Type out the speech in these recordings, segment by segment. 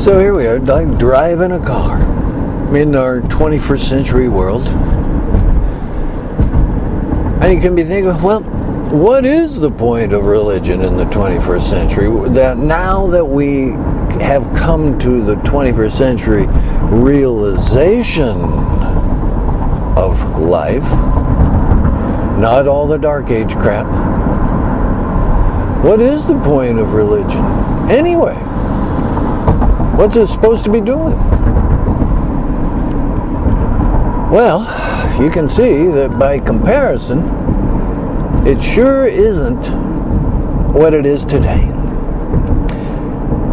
So here we are, like driving a car in our 21st century world. And you can be thinking, well, what is the point of religion in the 21st century? That now that we have come to the 21st century realization of life, not all the Dark Age crap. What is the point of religion anyway? What's it supposed to be doing? Well, you can see that by comparison, it sure isn't what it is today.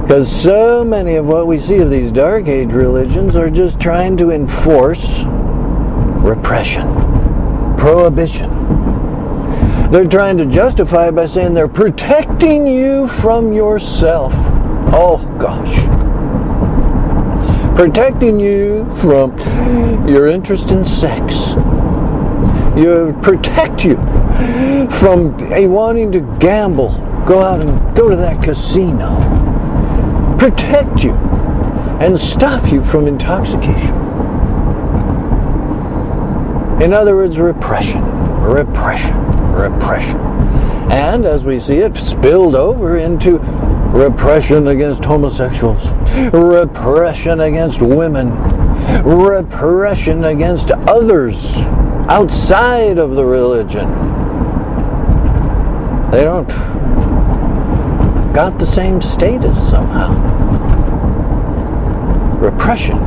Because so many of what we see of these Dark Age religions are just trying to enforce repression, prohibition. They're trying to justify it by saying they're protecting you from yourself. Oh, gosh. Protecting you from your interest in sex. Protect you from wanting to gamble. Go out and go to that casino. Protect you and stop you from intoxication. In other words, repression. And as we see it spilled over into repression against homosexuals, repression against women, repression against others outside of the religion. They don't got the same status somehow. Repression.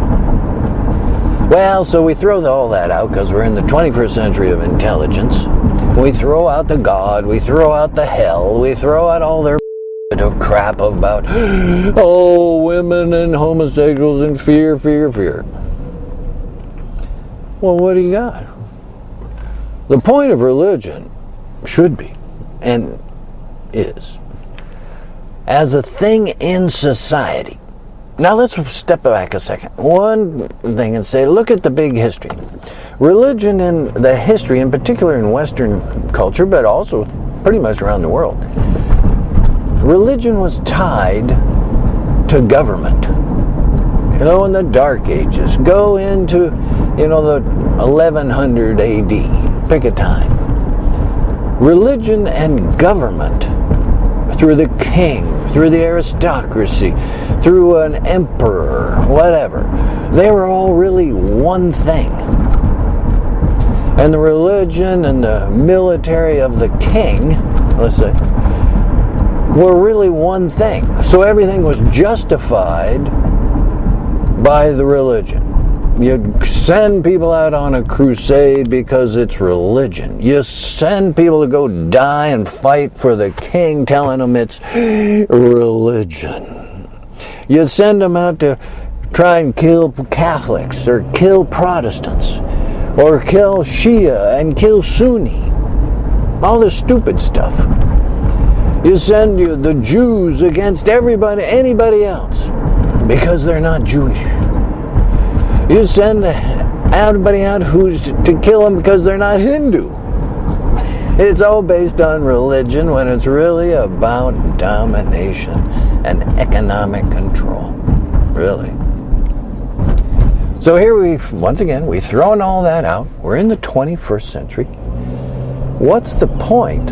Well, so we throw all that out because we're in the 21st century of intelligence. We throw out the God, we throw out the hell, we throw out all their of crap about, oh, women and homosexuals and fear. Well, what do you got? The point of religion should be, and is, as a thing in society. Now let's step back a second. One thing and say, look at the big history. Religion in the history, in particular in Western culture, but also pretty much around the world, religion was tied to government. In the Dark Ages, go into, the 1100 AD, pick a time. Religion and government, through the king, through the aristocracy, through an emperor, whatever, they were all really one thing. And the religion and the military of the king, let's say, were really one thing. So everything was justified by the religion. You send people out on a crusade because it's religion. You send people to go die and fight for the king, telling them it's religion. You send them out to try and kill Catholics or kill Protestants or kill Shia and kill Sunni. All this stupid stuff. You send the Jews against anybody else because they're not Jewish. You send everybody out who's to kill them because they're not Hindu. It's all based on religion when it's really about domination and economic control. Really. So here we've thrown all that out. We're in the 21st century. What's the point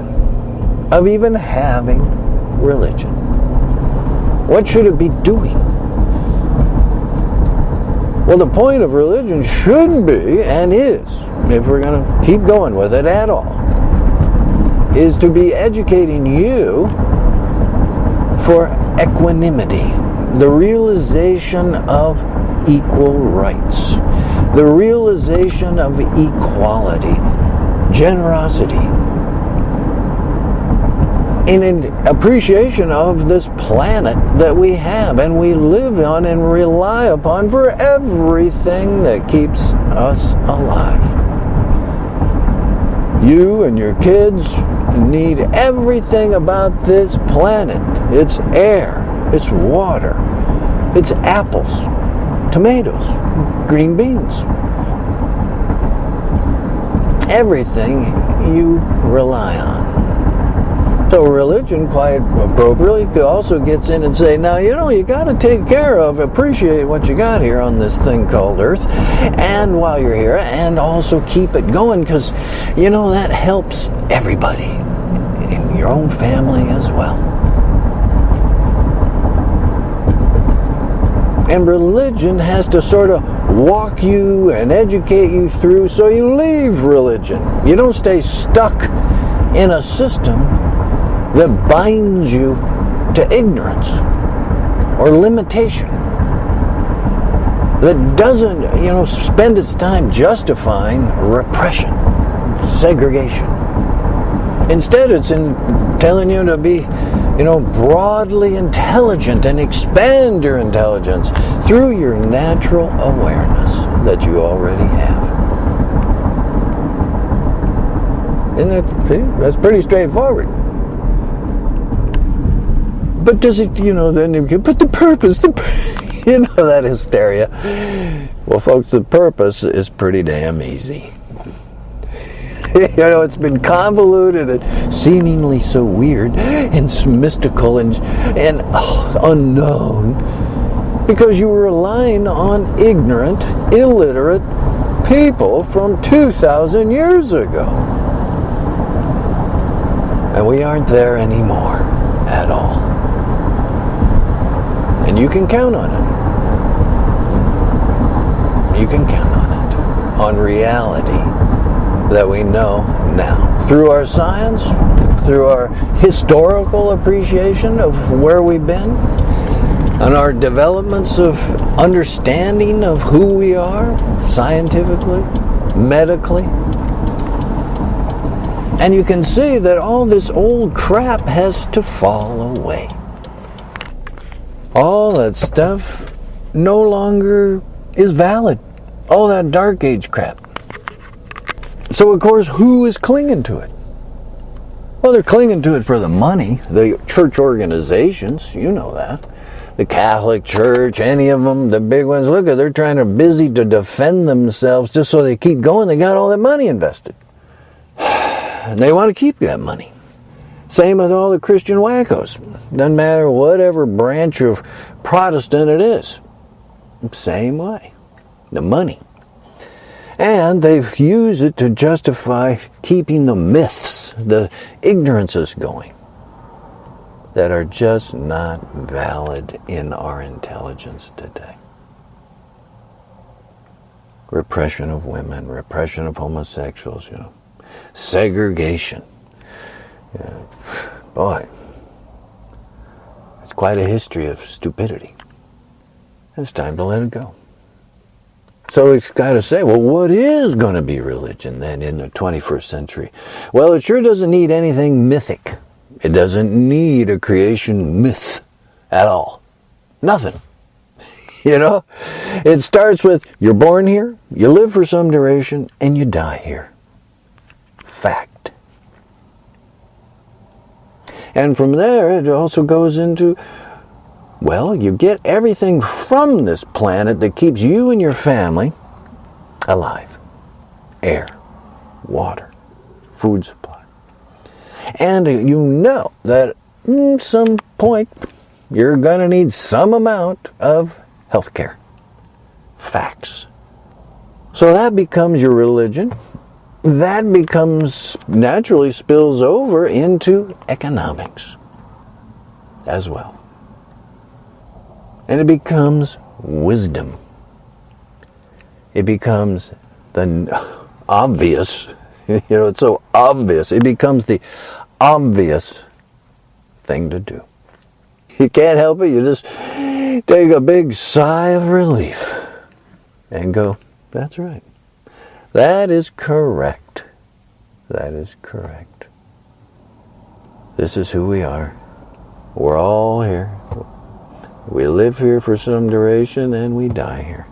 of even having religion? What should it be doing? Well, the point of religion should be, and is, if we're going to keep going with it at all, is to be educating you for equanimity, the realization of equal rights, the realization of equality, generosity, in an appreciation of this planet that we have and we live on and rely upon for everything that keeps us alive. You and your kids need everything about this planet. It's air, it's water, it's apples, tomatoes, green beans. Everything you rely on. So religion, quite appropriately, also gets in and say, now, you got to take care of, appreciate what you got here on this thing called Earth, and while you're here, and also keep it going, because, that helps everybody, in your own family as well. And religion has to sort of walk you and educate you through, so you leave religion. You don't stay stuck in a system that binds you to ignorance or limitation, that doesn't, spend its time justifying repression, segregation. Instead, it's in telling you to be, broadly intelligent and expand your intelligence through your natural awareness that you already have. And that's pretty straightforward. But does it, but the purpose, that hysteria. Well, folks, the purpose is pretty damn easy. It's been convoluted and seemingly so weird and mystical and unknown because you were relying on ignorant, illiterate people from 2,000 years ago. And we aren't there anymore at all. And you can count on it. You can count on it. On reality that we know now. Through our science, through our historical appreciation of where we've been, and our developments of understanding of who we are, scientifically, medically. And you can see that all this old crap has to fall away. All that stuff no longer is valid. All that Dark Age crap. So, of course, who is clinging to it? Well, they're clinging to it for the money. The church organizations, you know that. The Catholic Church, any of them, the big ones. Look, they're busy to defend themselves just so they keep going. They got all that money invested. And they want to keep that money. Same with all the Christian wackos. Doesn't matter whatever branch of Protestant it is. Same way. The money. And they use it to justify keeping the myths, the ignorances going that are just not valid in our intelligence today. Repression of women, repression of homosexuals, segregation. Boy, it's quite a history of stupidity. It's time to let it go. So it's got to say, well, what is going to be religion then in the 21st century? Well, it sure doesn't need anything mythic. It doesn't need a creation myth at all. Nothing. It starts with, you're born here, you live for some duration, and you die here. Fact. And from there, it also goes into, well, you get everything from this planet that keeps you and your family alive. Air, water, food supply. And you know that at some point you're going to need some amount of health care. Facts. So that becomes your religion. That becomes, naturally spills over into economics as well. And it becomes wisdom. It becomes the obvious. It's so obvious. It becomes the obvious thing to do. You can't help it. You just take a big sigh of relief and go, that's right. That is correct. That is correct. This is who we are. We're all here. We live here for some duration and we die here.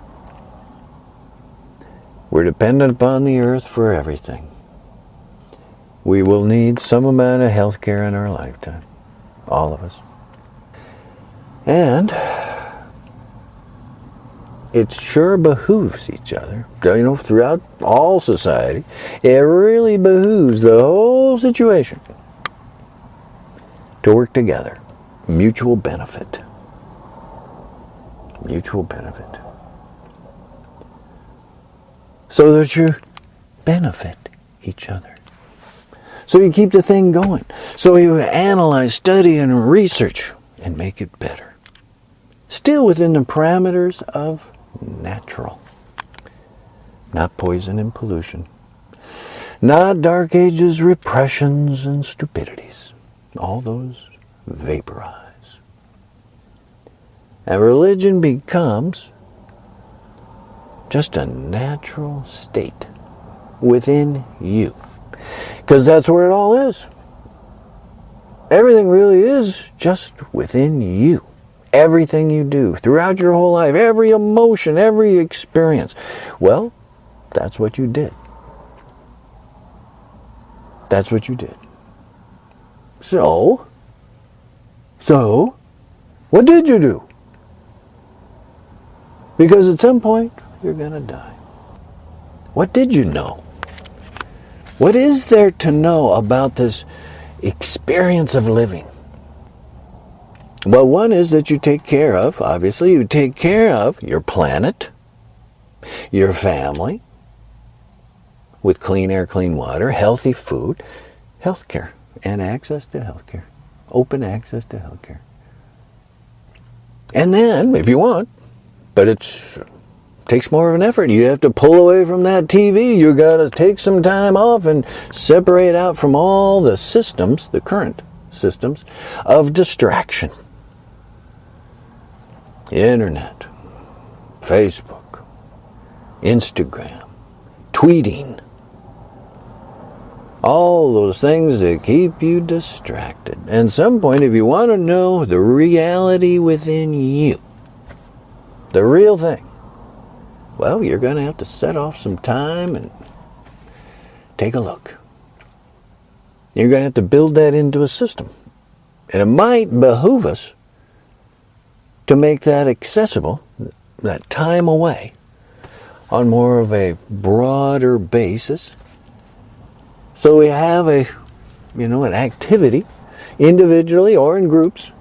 We're dependent upon the earth for everything. We will need some amount of health care in our lifetime. All of us. And it sure behooves each other, throughout all society. It really behooves the whole situation to work together. Mutual benefit. Mutual benefit. So that you benefit each other. So you keep the thing going. So you analyze, study, and research and make it better. Still within the parameters of natural. Not poison and pollution. Not Dark Ages repressions and stupidities. All those vaporize. And religion becomes just a natural state within you. Because that's where it all is. Everything really is just within you. Everything you do throughout your whole life, every emotion, every experience. Well, that's what you did. That's what you did. So, what did you do? Because at some point, you're going to die. What did you know? What is there to know about this experience of living? Well, one is that you take care of, obviously, you take care of your planet, your family, with clean air, clean water, healthy food, healthcare, and access to healthcare. Open access to healthcare. And then, if you want, but it takes more of an effort. You have to pull away from that TV. You got to take some time off and separate out from all the systems, the current systems, of distraction. Internet, Facebook, Instagram, tweeting. All those things that keep you distracted. And at some point, if you want to know the reality within you, the real thing, well, you're going to have to set off some time and take a look. You're going to have to build that into a system. And it might behoove us to make that accessible, that time away, on more of a broader basis. So we have an activity, individually or in groups,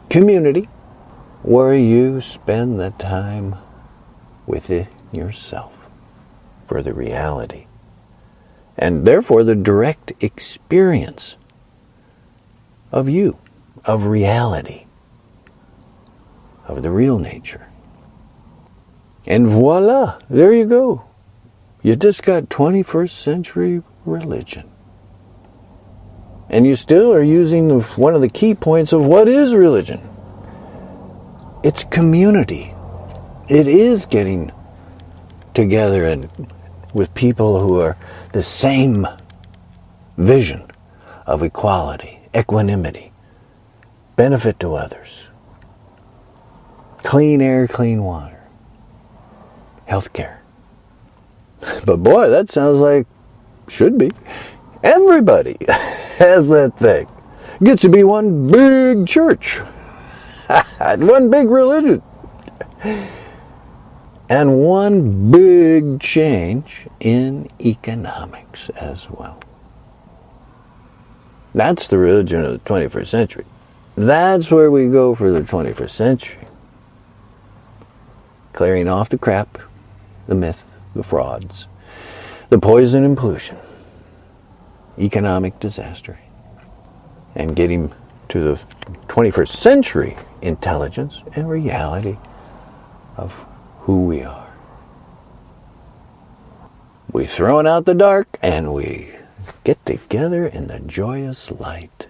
community, where you spend the time within yourself for the reality. And therefore the direct experience of you, of reality, of the real nature. And voila, there you go. You just got 21st century religion. And you still are using one of the key points of what is religion. It's community. It is getting together and with people who are the same vision of equality, equanimity, benefit to others, clean air, clean water, healthcare. But boy, that sounds like should be. Everybody has that thing. It gets to be one big church. One big religion. And one big change in economics as well. That's the religion of the 21st century. That's where we go for the 21st century. Clearing off the crap, the myth, the frauds, the poison and pollution, economic disaster, and getting to the 21st century intelligence and reality of who we are. We throw out the dark and we get together in the joyous light